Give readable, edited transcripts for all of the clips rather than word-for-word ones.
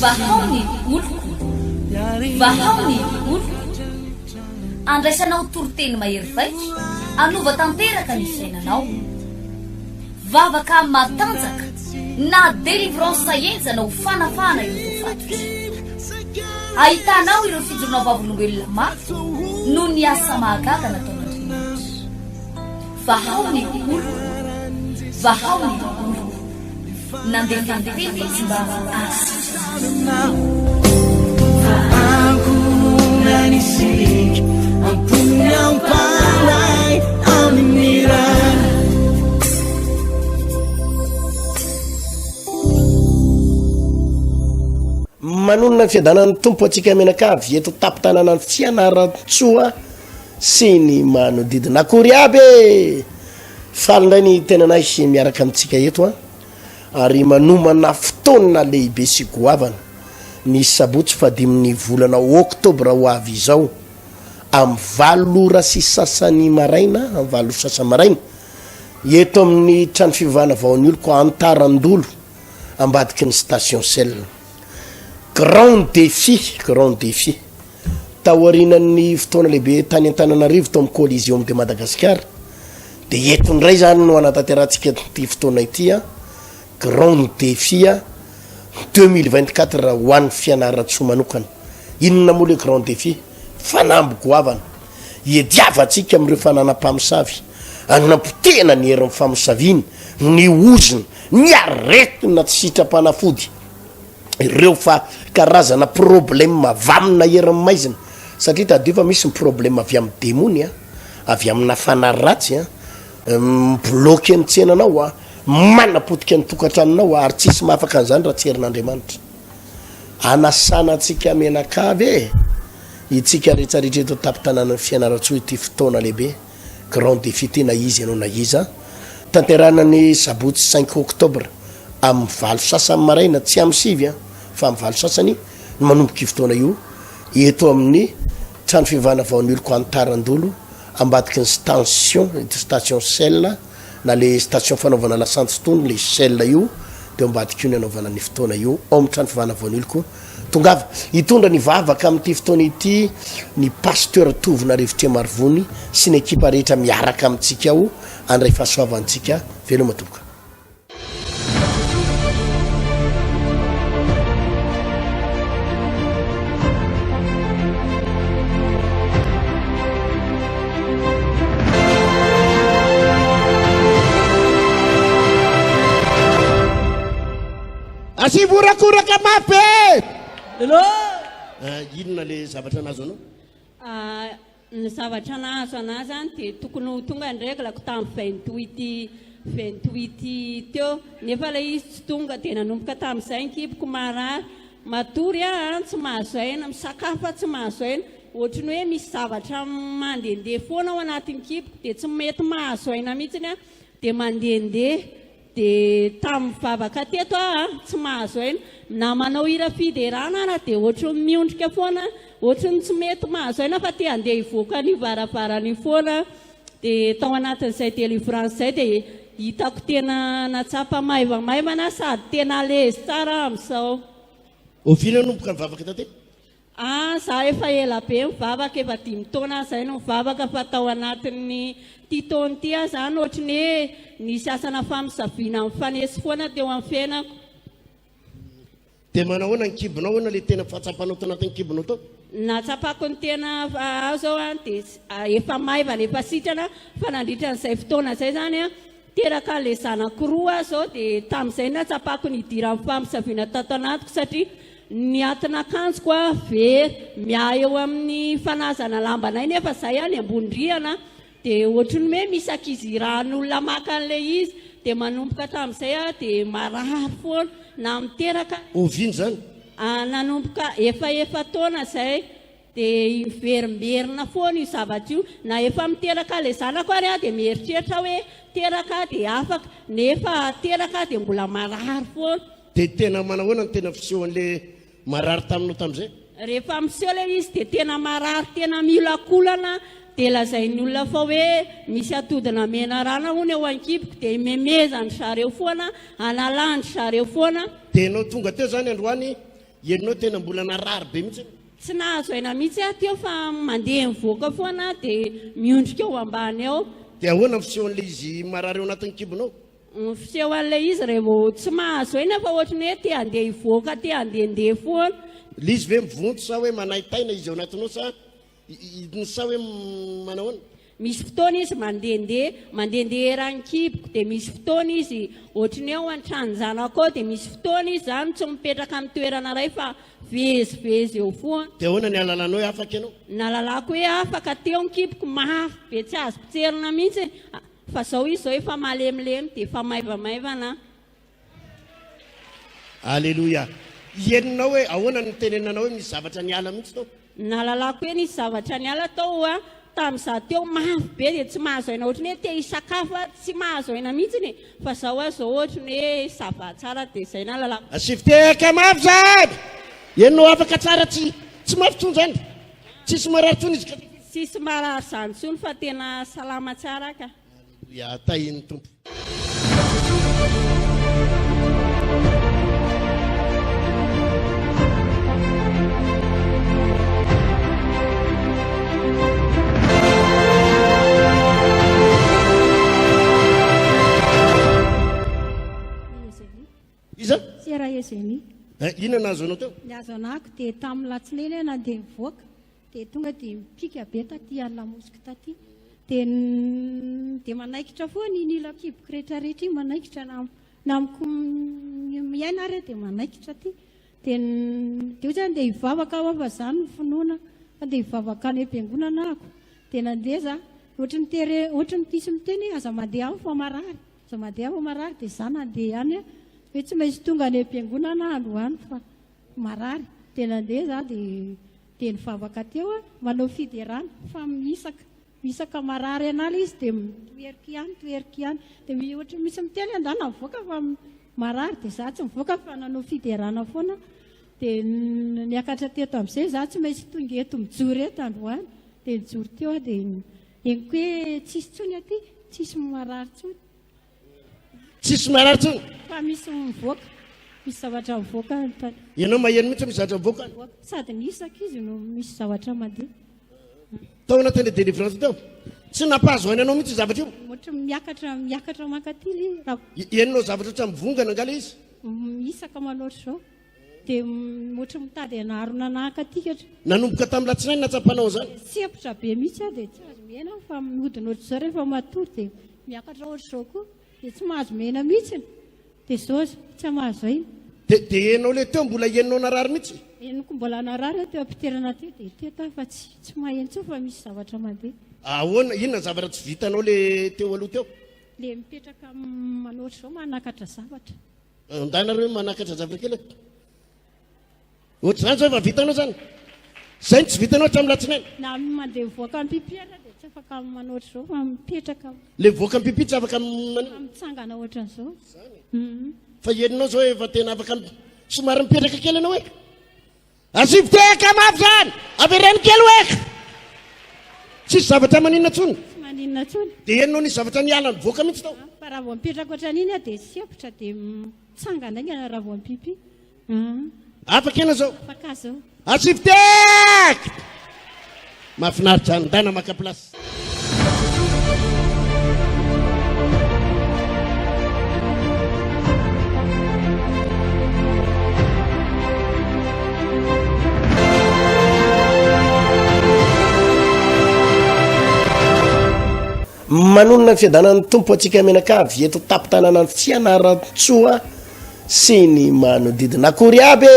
vahaony oloko vahaony oloko andraisanao toroteny mahery vaitra anova tanteraka ny fiainanao vavaka matanjaka na délivrance enjana ho fanafana ireo fatotra ahitanao ireo fijorona vavolombelona mafy no ny asa mahagaga nataon'Andriamanitra vahaony oloko vahaony oloko nandefandefety tsy mba nanisik ampunyang palay aminiran manonona ny fiadanan'ny tompo atsika menakavy eto tapitanana ny fianaratsoa sy ny manodidina akory aby falindray ny tenanay miaraka amitsika eto ary manomana fotoana lehibe sy goavana ny sabotsy fadimin'ny volana oktobra ho avy izao am valora sy sasany maraina am valo sasany maraina eto amin'ny trano fivavahana vaon'ny oloko antarandolo ambadiky ny station sel grand défi taorinan'ny fotoana lehibe tany Antananarivo to amin'ny collision de Madagascar de eto ndray zany no anatanterantsika ty fotoana ity grand défi 2024 ho an'ny fianaratsoa manokana inona moa le grand défi fanamby goavana iadiavatsika amin'ireo fananam-pamosavy anapotena ny herin'ny famosaviny ny ozina ny aretina tsy sitrapanafody ireo fa karazana problème vamina herin'ny maizina satria tadeo fa misy ny problème avy amin'ny demony avy amina fanaratsy bloqué ny tsenanao manapotika ny tokantranonao ary tsisy mahafaka an'izany raha tsy herin'Andriamanitra anasana atsika menakavy itsika rehetrarehetra eto tapitanana ny fianaratsoa ity fotoana lehibe grand défi tena izy ianao na iza tanteranany sabotsy 5 oktobra amin'ny valo sasany maraina tsy amin'ny sivy fa amin'ny valo sasany manomboka fotoana io eto amin'ny trano fivavahana vaon'ny oloko Antarandolo ambadiky ny station sel na le station fanaovana lasanty fotoana le sel io de ambadiky io ny anaovana ny fotoana io ao amin'ny trano fivavahana vaon'ny oloko tongava hitondra ny vavaka amin'ity fotoana ity ny pasteur tovina rivotria marivony sy ny ekipa rehetra miaraka amintsika ao andray fahasoavantsika veloma tomboka asivurakuraka mapy hello inona le zavatra nazo anao ny zavatra nazo anazy zany de tokony tonga ndraiky lako tamin'ny 28 teo nefa le izy tsy tonga de nanomboka tamin'izay nkipoko marary matory tsy mahazo aina misakafa tsy mahazo aina ohatry ny hoe misy zavatra mandehandeha foana ao anatin'ny kipoko de tsy mety mahazo aina mihitsiny de mandehandeha de tamin'ny vavaka teto tsy mahazo aina na manao hira fiderana ana de ohatry miondrika foana ohatry ny tsy mety mahazo aina fa te andeha hivoaka ny varavarany foana de tao anatin'izay délivrance zay de hitako tena natsapa maivamaivana sady tena lezy tsara amin'izao ovina nomboka ny vavaka tate za efa ela be mivavaka efa 5 taona zay no mivavaka fa tao anatin'ny ty taona ty zany ohatry ny hoe nisy asana famisaviana amin'ny fanesy foana teo amin'ny fiainako de manao hoana ny kibonao hoana le tena fahatsapanao tao anatin'ny kibonao tao natsapako ny tena ao zao de efa maivana efa sitrana fa nandritra n'izay fotoana zay zany teraka le zanakoroa zao de tamin'izay natsapako ny idira amin'ny famisaviana tato anatiko satria ny atina kanjoko very mia eo amin'ny fanazana lambanay nefa zay any ambondriana de ohatry ny hoe misy akizy rahan'olona maka an'le izy de manomboka tamin'izay de marary foana na miteraka oviny zany nanomboka efa taona zay de verimberina foana io zavatra io na efa miteraka le zanako ary de mieritreritra hoe teraka de afaka nefa teraka de mbola marary foana de tena manahoana ny tena fisehoan'le marary taminao tamin'izay rehefa miseho le izy dia tena marary tena miolakolana dia lazain'ny olona fa hoe misy atodina mena rana hono eo ankipoko dia memezany zareo foana analandry zareo foana dia enao tonga teo zany androany enao tena mbola narary be mihitsy tsy nahazo aina mihitsy aho teo fa mandeha mivoaka foana dia miondrika eo ambany eo dia ahoana fisehoan'le izy marary eo anatin'ny kibonao fiseho an'ilay izy rehevo tsy mahazo aina fa ohatra ny hoe te handeha hivoaka te handehandeha foana le izy ve mivonto sa hoe manahitaina izy eo anatinao sa sa hoe manahoana misy fotoana izy mandehandeha eran-kiboko dia misy fotoana izy ohatrany eo an-trano zanako dia misy fotoana izy zany tsy mipetraka amin'ny toerana iray fa vezivezy eo foana dia ahoana ny alalanao hoe afaka ianao nalalako hoe afaka teo nkiboko mafy be tsy azo pitserina mihitsy fa zao izy zao efa malemilemy dia efa maivamaivana alleloia ienonao hoe ahoana ny tenenanao hoe misy zavatra ny ala mihitsy tao nalalako hoe nisy zavatra ny ala tao a tamin'izaho teo mafy be dia tsy mahazo aina ohatrany hoe te hisakafo tsy mahazo aina mihitsiny fa zao a zao ohatrany hoe sava tsara dia izay nalalako asifiteka mafy zany enonao afaka tsara tsy mafy tsony zany tsisy marary tsony izy tsisy marary zany tsony fa tena salama tsara ka alleluia tahiny tompo Sera Ezeny. Inona nahazoanao teo? Ny azo anako dia tamin'ny latsinainy hoe nandeha mivoaka dia tonga dia mipika be taty alamosika taty dia manaikitra foana iny ilakiboko rehetrarehetra iny manaikitra na amiko miaina ary dia manaikitra ty dia io zany dia hivavaka aho fa zany ny finoana fa dia hivavaka any am-piangonana ako dia nandeha za ohatrany tisy miteny aza mandeha aho fa marary aza mandeha aho fa marary dia za nandeha any hoe tsy maintsy tonga any am-piangonana androany fa marary dia nandeha za dia nivavaka teo manao fiderana fa misaka marary anala izy dia toerika ihany dia ohatra misy miteny andana mivoaka fa marary dia za tsy mivoaka fa nanao fiderana foana dia niakatra teto amin'izay za tsy maintsy tonga eto mijoro eto androany dia nijoro teo dia eniko hoe tsisy tsony aty tsisy marary tsony tsisy marary tsony fa misy mivoaka misy zavatra mivoaka ianao maheno mihitsy misy zavatra mivoaka sady nisaka izy no misy zavatra mandeha tao anatin'le délivrance teo tsy nampahazo aina anao mihitsy zavatra io ohatra miakatra makaty enonao zavatra tsy mivongana angala izy isaka manoatra zao dia ohatra mitady anarona nahakatikatra nanomboka tamin'ny latsinainy natsapanao zany sepitra be mihitsy a dia tsy azo mihena fa mihodina ohatr' zao rehefa matory dia miakatra ohatr' zao koa dia tsy mahazo mihena mihitsiny dia zao tsy mahazo aina dia enao le teo mbola enonao narary mihitsy eniko mbola narary teo ampiterana teo dia teto fa tsy maheno tso fa misy zavatra mandeha ahoana inona zavatra tsy vitanao le teo aloha teo le mipetraka manoatra zao manakatra zavatra andanareo manakatra zavatra kely ohatra zany zao efa vitanao zany zay tsy vitanao hatramin'ny latsinainy na mandeha mivoaka amin'ny pipiara dia tsy afaka manoatra zao fa mipetraka le voaka amin'ny pipi tsy afaka mitsangana ohatran'izao fa eninao zao efa tena afaka somary mipetraka kely anao eka asiviteka mafy zany avereny kely oeka tsisy zavatra maninona tsony tsy maninona tsony dia eninao nisy zavatra niala mivoaka mihitsy tao fa raha vao mipetraka ohatran'iny a dia sepitra dia mitsangana aingana raha vao mipipi afaka ena zao afaka zao asiviteka mahafinaritra andana maka plasy manonona ny fiadanan'ny tompo atsika menakavy eto tapitanana ny fianaratsoa sy ny manodidina akory aby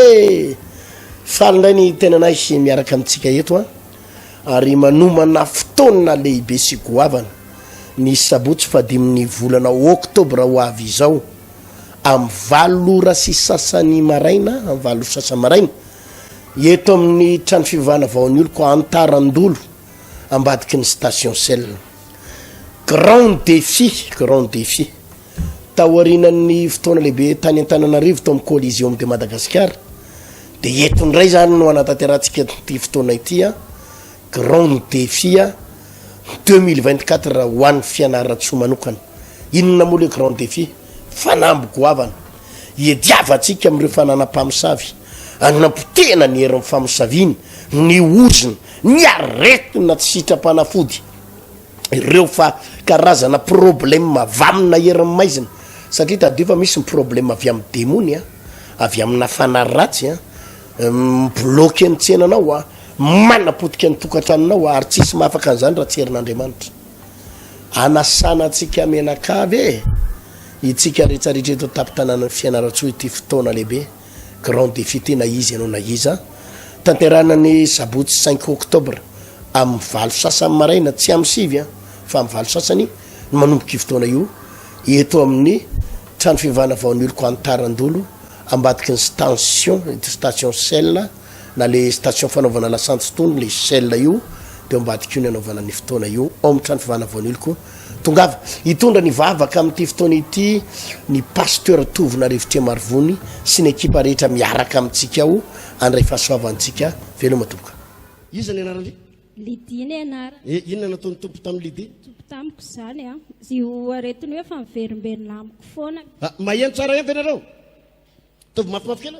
falindray ny tenanay miaraka amintsika eto ary manomana fotoana lehibe sy goavana ny sabotsy fadimin'ny volana oktobra ho avy izao amin'ny 7 ora sy sasany maraina amin'ny 7 ora sasany maraina eto amin'ny trano fivavahana vaon'ny olo ko antarandolo ambadiky ny station sel grand défi taorinan'ny fotoana lehibe tany an-tananarivo to amin'ny Coliseum de Madagascar de entondray zany no anatanterantsika ty fotoana ity a grand défi 2024 ho an'ny fianaratsoa manokana. Inona moa le grand défi? Fanamby goavana iadiavatsika am'ireo fananam-pamosavy, agnapotena ny herin'ny famosaviny, ny oziny, ny aretina tsy sitrapanafody ireo fa karazana problème vamina herin'ny maizina. Satria tadeo fa misy ny problème avy amin'ny demony a, avy amina fanaratsy a, bloqué ny tsenanao a, manapotika ny tokantranonao a, ary tsisy mahafaka an'izany raha tsy herin'Andriamanitra. Anasana atsika menakavy itsika rehetrarehetra eto tapin-tanàna ny fianaratsoa ity fotoana lehibe grand défi tena izy ianao na iza tanterana ny sabotsy 5 octobre amin'ny valo sasany maraina tsy amin'ny sivy a fa amin'ny valo sasany no manomboka fotoana io eto amin'ny trano fivavahana vaon'oloko antarandolo ambadiky ny station sel na le station fanaovana lasantsy tony le sel io de ambadiky io ny anaovana ny fotoana io ao amin'ny trano fivavahana vaon'oloko tongava hitondra ny vavaka amin'ity fotoana ity ny pasteur tovina revitria marivony sy ny ekipa rehetra miaraka amintsika ao andray fahasoavantsika velo matomboka. Iza ny anarany Lidi ny anara. Inona nataony tompo tamin'ny Lidi? Tompo tamiko zany a io aretiny hoe fa miverimberina amiko foana. Maheno tsara ihany venareo tovy mafimafy kely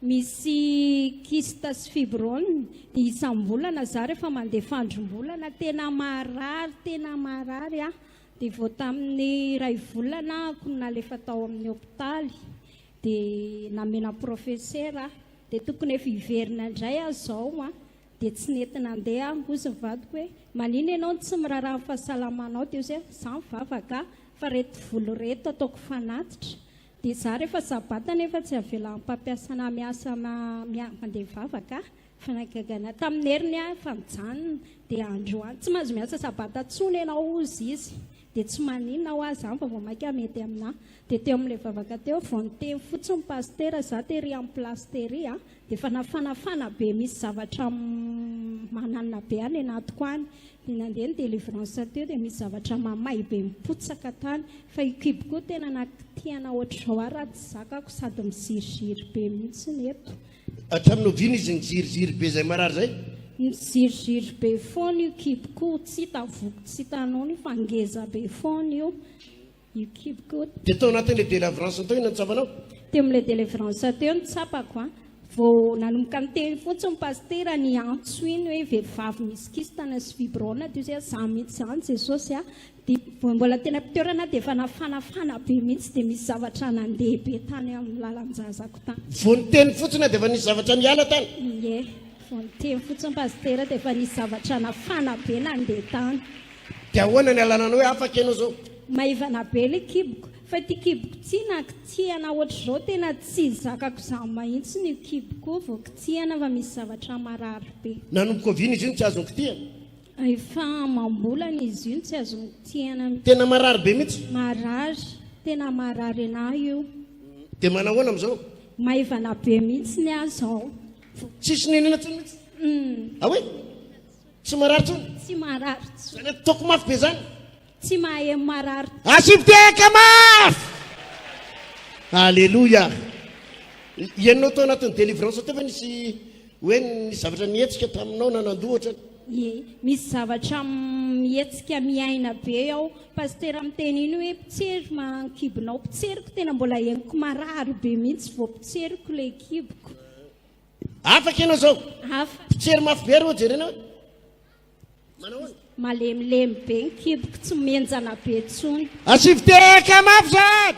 misy kista sy fibrone dia isam-bolana za rehefa mandeha fandrom-bolana tena marary a dia vao tamin'ny ray volana ko nalefa tao amin'ny hôpitaly dia namena professeur dia tokony efa hiverina indray azao a dia tsy nentina andeha ozy mivadiko hoe manino ianao tsy miraraha ny fahasalamanao dia ozy za mivavaka fa reto volo reto ataoko fanatitra dia za rehefa sabata nefa tsy avelan'ny mpampiasana miasana mandeha mivavaka fanagagana tamin'ny heriny a fa mijanona dia androany tsy mahazo miasa sabata tsony ianao ozy izy dia tsy maninona ho azy zany fa vao maika mety amina dia teo amin'ilay vavaka teo vao niteny fotsiny pastera za tery amin'ny plasteria dia fa nafanafana be misy zavatra mananina be any anatiko any dia nandeha ny délivrance teo dia misy zavatra mamay be mipotsaka tany fa ikiboko tena nakitiana ohatr'izao ary raha tsy zakako sady miziriziry be mihitsy ny eto hatramin'ny ovina izy niziriziry be zay marary zay miziriziry be foana io kiboko tsy hita voko tsy hitanao io fa ngeza be foana io kiboko dia tao anatin'le délivrance tao ina nitsapanao teo amin'ilay délivrance teo nitsapako a vao nanomboka niteny fotsiny pastera ny antso iny hoe vehivavy misy kistana sy fibrona dia zay za mihitsy zany jesosy a dia mbola tena mpitoerana dia efa nafanafana be mihitsy dia misy zavatra nandeha be tany amin'ny lalanjazako tany vao niteny fotsiny dia efa nisy zavatra miala tany ie vao niteny fotsiny pastera dia efa nisy zavatra nafana be nandeha tany dia ahoana ny alananao hoe afaka ianao zao maivana be le kiboko fa ty kiboko ty nakitiana ohatr'izao tena tsy zakako za mahitsy ny kiboko vao kitiana fa misy zavatra marary be nanomboka ovina izy io tsy azony kitiana efa mambolana izy io tsy azony kitiana tena marary be mihitsy marary tena marary anahy io dia manahoana am'izao maivana be mihitsy ny azao tsisy nenena tsony mihitsy ahoe tsy marary tsony tsy marary zany ataoko mafy be zany tsy mahay marary asiviteka mafy alleloia ianao tao anatin'ny délivrance teo fa nisy hoe ny zavatra mihetsika taminao na nandohatra ie misy zavatra mihetsika miaina be ao pastera miteny iny hoe pitsery mankibonao pitseriko tena mbola henoko marary be mihitsy vao pitseriko le kiboko afaka ianao zao afa pitsery mafy be ry ojerenao manahoana malemilemy be ny kiboko tsy menjana be tsony asiviteka mafy zany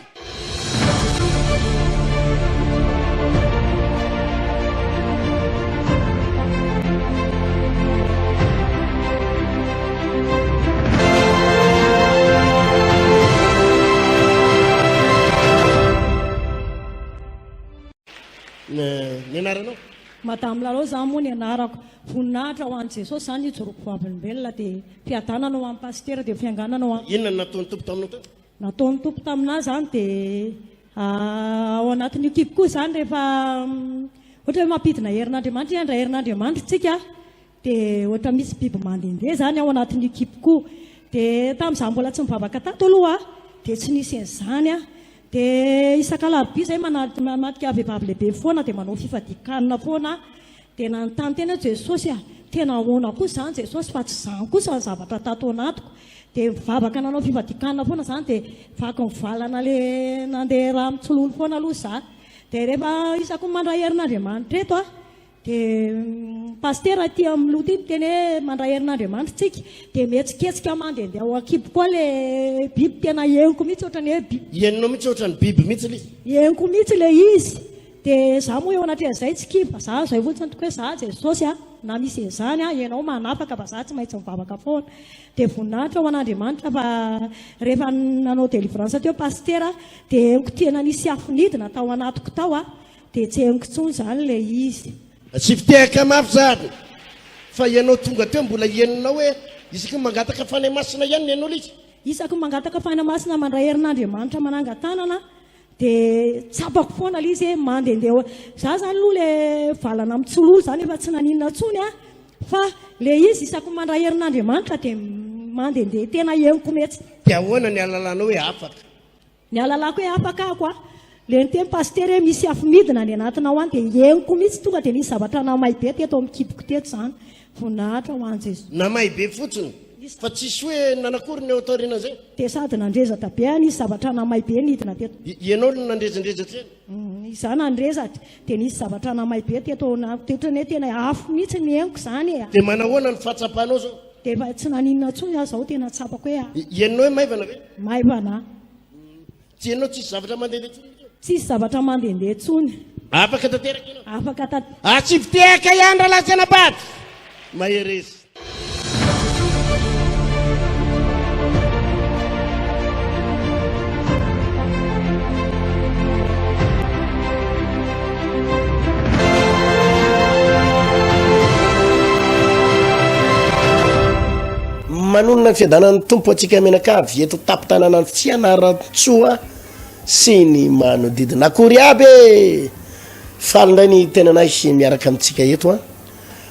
ny anaranao madame lalao za moa ny anarako voninahitra ho an'i jesosy zany ijoroko vavolombelona dia fiadanana ho amin'ny pastera dia fianganana ho inona nataony tompo taminao tao nataony tompo taminahy zany dia ao anatin'io kiboko zany rehefa ohatra hoe mampidina herin'Andriamanitra iandra herin'Andriamanitra tsika dia ohatra misy biby mandehandeha zany ao anatin'io kiboko dia tamin'izaho mbola tsy mivavaka tato aloha dia tsy nisy an'izany a dia isan-kalaby izay manatika vehivavy lehibe foana dia manao fifadikanina foana dia nanontany tena Jesosy tena ahoana kosa izany Jesosy fa tsy izany kosa ny zavatra tato anatiko dia mivavaka nanao fifadikanina foana izany dia vaky mivalana le nandeha raha mitsololo foana aloha za dia rehefa isako mandray herin'Andriamanitra eto dia pastera aty amin'ny loha ty teny hoe mandray herin'Andriamanitra tsika dia mihetsiketsika mandehandeha ao an-kibo koa le biby tena henoko mihitsy ohatrany hoe biby henonao mihitsy ohatrany biby mihitsy le henoko mihitsy le izy dia za moa eo anatrehan'izay tsy kiva za zay fotsiny toko hoe za Jesosy na misy izany ianao manapaka fa za tsy maintsy mivavaka foana dia voninahitra ho an'Andriamanitra fa rehefa nanao délivrance teo pastera dia henoko tena nisy afinidina tao anatiko tao dia tsy henoko tsony izany le izy tsy fitehaka mafy zany fa ianao tonga teo mbola henonao hoe isaky mangataka fanahy masina ihany ny ianao izy isaky mangataka fanahy masina mandray herin'Andriamanitra manangan-tanana dia tsapako foana le izy hoe mandehandeha za zany aloha le valana mitsololo zany efa tsy naninona tsony fa le izy isaky mandray herin'Andriamanitra dia mandehandeha tena henoko mihitsy dia ahoana ny alalanao hoe afaka ny alalako hoe afaka ako le nyteny pastera hoe misy afimidina ny anatinao any dia henoko mihitsy tonga dia nisy zavatra namay be teto amin'ny kiboko teto izany voninahitra ho any Jesosy namay be fotsiny fa tsisy hoe nanakory ny autorina zay dia sady nandrezatra be nisy zavatra namay be nidina teto ianao no nandrezandrezatra iza nandrezatra dia nisy zavatra namay be teto teotrany hoe tena afo mihitsy ny henoko izany dia manahoana ny fahatsapanao zao dia efa tsy naninona tsony zaho tena tsapako hoe ianao hoe maivana ve maivana tsy ianao tsisy zavatra mandehandeha tsony tsisy zavatra mandehandeha tsony afaka tanteraka ianao afaka tsy fitehaka ihany raha latsana baty maheresy manonona ny fiadanan'ny tompo atsika menakavy eto tapitanana ny fianaratsoa sy ny manodidina akory aby falindray ny tenanahy sy miaraka amintsika eto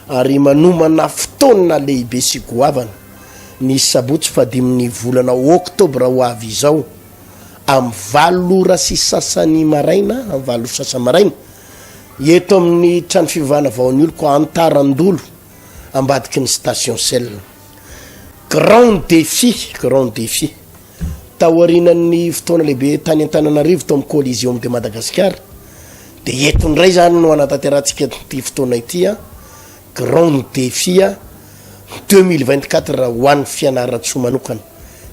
ary manomana fotoana lehibe sy goavana ny sabotsy fadimin'ny volana oktobra ho avy izao amin'ny valora sy sasany maraina amin'ny valora sasany maraina eto amin'ny trano fivavahana vaon'ny olo ko antarandolo ambadiky ny station sel grand défi taorinan'ny fotoana lehibe tany Antananarivo to amin'ny collision de Madagascar dia etondray zany no anatanterantsika ty fotoana ity grand défi 2024 ho an'ny fianaratsoa manokana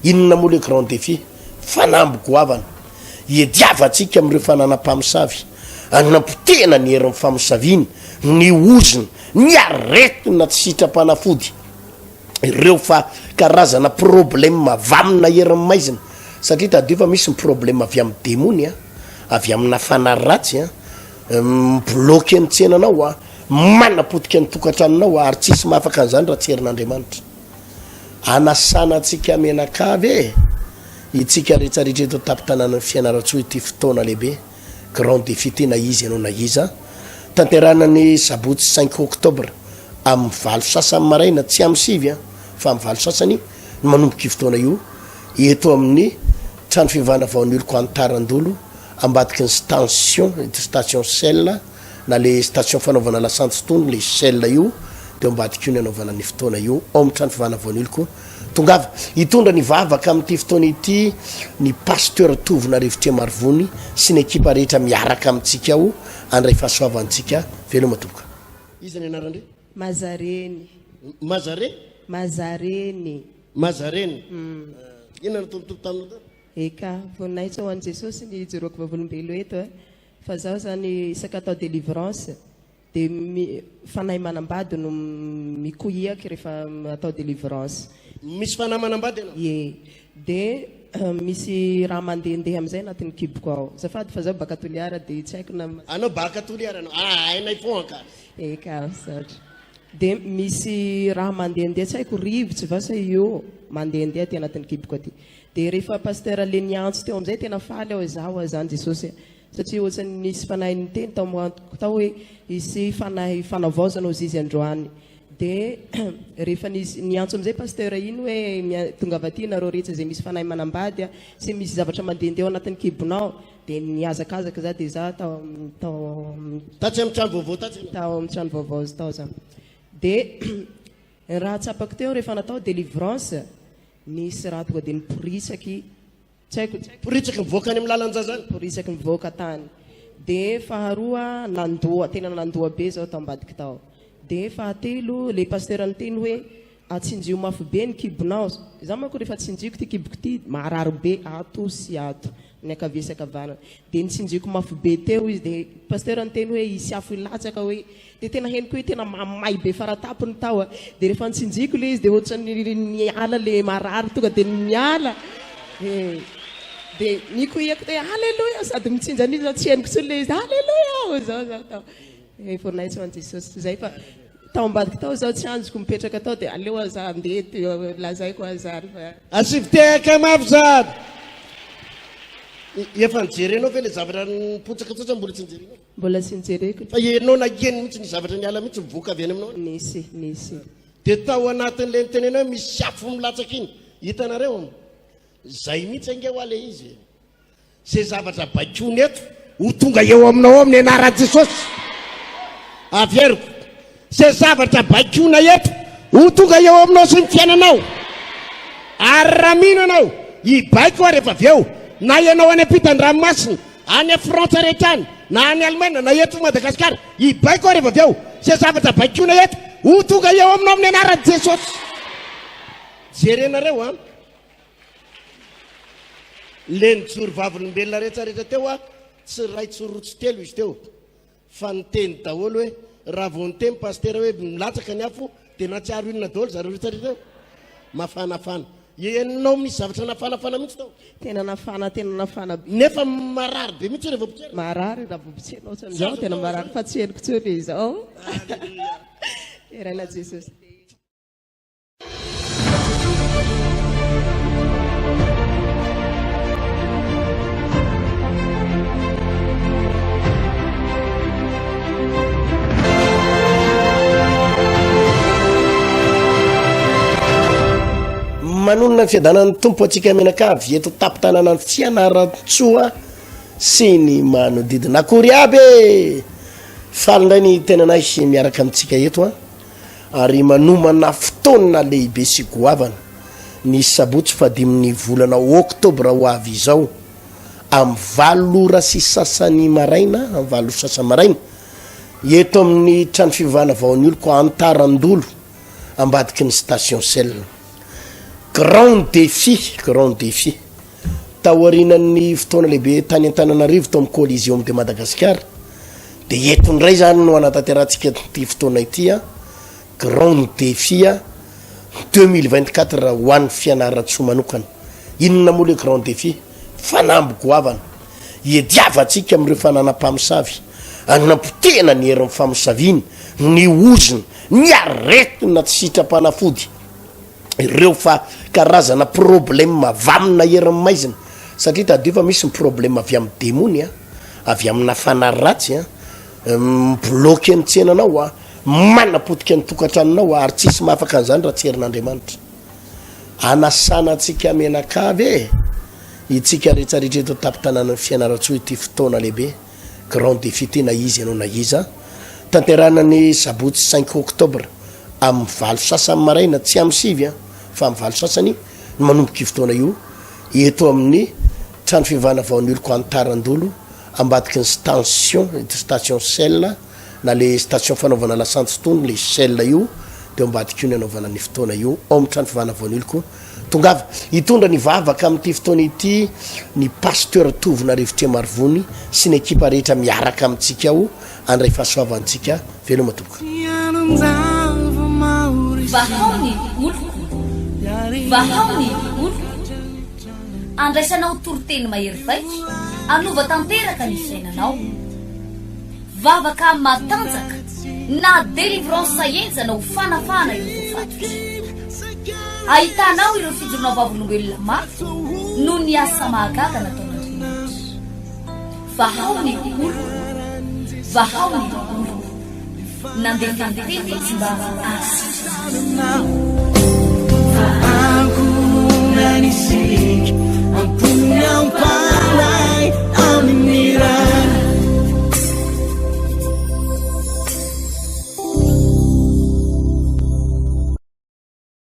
inona moa le grand défi fanamby goavana iadiavantsika amin'ireo fananam-pamosavy agnapotena ny herin'ny famosaviny ny oziny ny aretina tsy sitrapanafody ireo fa karazana problème avamina herin'ny maizina satria tadio fa misy ny problème avy amin'ny demony avy amina fanaratsy bloqué ny tsenanao manapotika ny tokantranonao ary tsisy mahafaka an'izany raha tsy herin'Andriamanitra anasana atsika menakavy itsika rehetrarehetra eto tapitanana ny fianaratsoa ity fotoana lehibe grand défi tena izy ianao na iza tanteranany sabotsy 5 octobre amin'ny valo sasany maraina tsy amin'ny sivy fa amin'ny valo sasany manomboka fotoana io eto amin'ny trano fivavahana vaon'ny olo ko antarandolo ambadiky ny station sel na le station fanaovana lasantsy tony le sel io dia ambadiky io ny anaovana ny fotoana io ao amin'ny trano fivavahana vaon'ny olo ko tongava hitondra ny vavaka amin'ity fotoana ity ny pasteur tovona revitria marivony sy ny ekipa rehetra miaraka amintsika ao andray fahasoavantsika veloma tomboka izy ny anarandre mazareny ina natomitombo tamina eka voninahitra ho an'i Jesosy ny jeroko vavolombelo eto fa zaho zany isaka atao délivrance dia fanahy manambady no mikoiaka rehefa atao délivrance misy fanahy manambady ye dia misy raha mandehandeha amin'izay anatin'ny kiboko ao zafady fa zaho bakatoliara dia tsy haiko anao bakatoliara anao hainay foaka eka satra dia misy raha mandehandeha tsy haiko rivotsy vasa io mandehandeha aty anatin'ny kiboko aty dia rehefa pasteur le niantso teo amin'izay tena faly aho zaho zany Jesosy satria ohatrany nisy fanahy niteny tao hoe isy fanahy fanavaozana ozy izy androany dia rehefa niantso amin'izay pasteur iny hoe tonga avaty nareo rehetra izay misy fanahy manambady sy misy zavatra mandehandeha ao anatin'ny kibonao dia niazakazaka za dia za tao tatsy amin'ny trano vaovao tatsy tao amin'ny trano vaovao zy tao za dia raha tsapako teo rehefa natao délivrance nisy raha tonga dia niporisaky tsy haiko poritsaky mivoaka any amin'ny lalanja zany porisaky mivoaka tany dia faharoa nandoa tena nandoa be zao tao ambadiky tao dia fahatelo le pasteur nyteny hoe atsinjio mafy be ny kibonao za manko rehefa tsinjioko ty kiboko ty marary be ato sy ato ny akavia sy akavanana dia nitsinjioko mafy be teo izy dia pasteur nyteny hoe isy afo ilatsaka hoe dia tena heniko hoe tena mamay be faratapony tao a dia rehefa nitsinjiko le izy dia ohatrany niala le marary tonga dia miala dia nikoiako hoe alleloia sady mitsinja nizy tsy heniko sy le izy alleloia zao zao tao fornaitsy an jesosy zay fa tao ambadiky tao zao tsy anjoko mipetraka tao dia aleo aza andety lazaiko azany fa asiviteka mafy zady efa nijerenao ve le zavatra nipotsaka tsotsa mbola tsy nijerenao mbola tsy nijereko fa enao nageny mihitsy ny zavatra niala mihitsy mivoaka avy any aminao nisy dia tao anatin'le nitenenao misy afo milatsaka iny hitanareo zay mihitsy ange ho ale izy zay zavatra bakony eto ho tonga eo aminao amin'ny anaran jesosy averiko zay zavatra bakona eto ho tonga eo aminao sy ny fiainanao ary raha mino anao hibaiko a rehefa avy eo na ianao any ampitan-dranomasina any a frantsa rehetra any na any alemaina na eto madagasikara hibaiko a rehefa avy eo zay zavatra bakona eto ho tonga eo aminao amin'ny anaran jesosy jerenareo a le nijoro vavolombelona rehetrarehetra teo a tsy ray tsorotsy telo izy teo fa niteny daholo hoe raha vo niteny pasteur hoe milatsaka ny afo dia natsiaro inona daholo zareo rehetrarehetra teo mafanafana enao misy zavatra nafanafana mihitsy tao tena nafana nefa marary be mihitsy rehefa potsery marary raha vobotsenao ohatran'izao tena marary fa tsy henoko tsony izao eraina jesosy manonona ny fiadanany tompo atsika menakavy eto tapitanana ny fianaratsoa sy ny manodidina akory aby falindray ny tenanay miaraka amintsika eto a ary manomana fotoana lehibe sy goavana ny sabotsy fadimin'ny volana oktobra ho avy izao amin'ny valora sy sasany maraina amin'ny valora sasany maraina eto amin'ny trano fivavahana vaon'ny olo ko antarandolo ambadiky ny station sel grand défi taorinan'ny fotoana lehibe tany Antananarivo to amin'ny Coliseum de Madagascar dia etondray zany no anatanterantsika ty fotoana ity a grand défi 2024 ho an'ny fianaratsoa manokana inona moa le grand défi fanamby goavana hiadiavantsika amin'ireo fananam-pamosavy agnampotena ny herin'ny famosaviany ny oziny ny aretina tsy sitrapanafody ireo fa karazana problème vamina herin'ny maizina satria tadio fa misy problème avy amin'ny demony a avy amina fanaratsy a bloqué ny tsenanao a manapotika ny tokantranonao ary tsisy mahafaka an'izany raha tsy herin'Andriamanitra anasana atsika menakavy itsika rehetrarehetra eto tapitanana ny fianaratsoa ity fotoana lehibe grand défi tena izy ianao na iza tanterana ny sabotsy 5 octobre amin'ny valo sasany maraina tsy amin'ny sivy a fa amin'ny valo sasany manomboka fotoana io eto amin'ny trano fivavahana vaon'ny olo ko Antarandolo ambadiky ny station sel na le station fanaovana lasantsy le sel io dia ambadiky io ny anaovana ny fotoana io ao amin'ny trano fivavahana vaon'ny olo ko tongava hitondra ny vavaka amin'ity fotoana ity ny pasteur tovina rivotria marivony sy ny ekipa rehetra miaraka amintsika ao andray fahasoavantsika velo matoboka vahaony olo andraisanao toroteny mahery vaitra anova tanteraka ny fiainanao vavaka matanjaka na délivrance enjana ho fanafana ireo fatotra ahitanao ireo fijorona vavolombelona mafy no ny asa mahagaga nataon'Andriamanitra vahaony olo nandeha tantety mba asy